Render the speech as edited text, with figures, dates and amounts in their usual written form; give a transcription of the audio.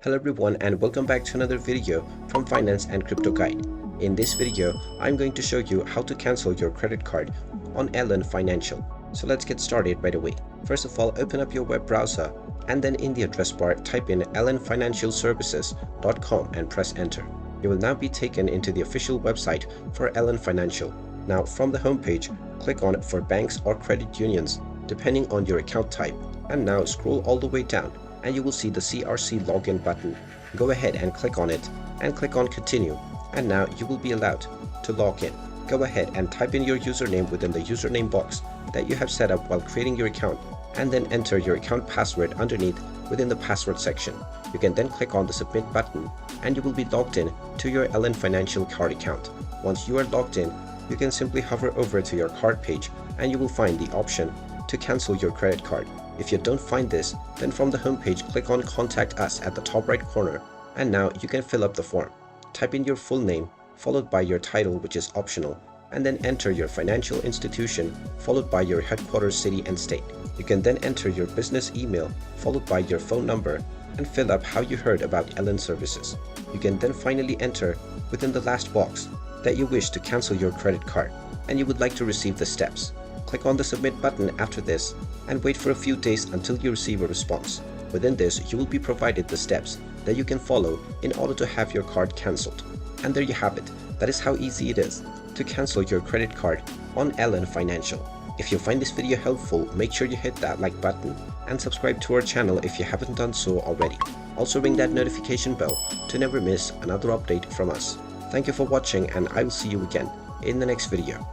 Hello everyone and welcome back to another video from Finance and Crypto Guide. In this video, I'm going to show you how to cancel your credit card on Elan Financial. So let's get started right away. First of all, open up your web browser and then in the address bar type in elanfinancialservices.com and press enter. You will now be taken into the official website for Elan Financial. Now from the homepage, click on for banks or credit unions depending on your account type, and now scroll all the way down and you will see the CRC login button. Go ahead and click on it and click on continue, and now you will be allowed to log in. Go ahead and type in your username within the username box that you have set up while creating your account, and then enter your account password underneath within the password section. You can then click on the submit button and you will be logged in to your Elan Financial card account. Once you are logged in, you can simply hover over to your card page and you will find the option to cancel your credit card. If you don't find this, then from the homepage click on contact us at the top right corner, and now you can fill up the form. Type in your full name followed by your title, which is optional, and then enter your financial institution followed by your headquarters city and state. You can then enter your business email followed by your phone number and fill up how you heard about Elan Services. You can then finally enter within the last box that you wish to cancel your credit card and you would like to receive the steps. Click on the submit button after this and wait for a few days until you receive a response. Within this, you will be provided the steps that you can follow in order to have your card cancelled. And there you have it. That is how easy it is to cancel your credit card on Elan Financial. If you find this video helpful, make sure you hit that like button and subscribe to our channel if you haven't done so already. Also ring that notification bell to never miss another update from us. Thank you for watching and I will see you again in the next video.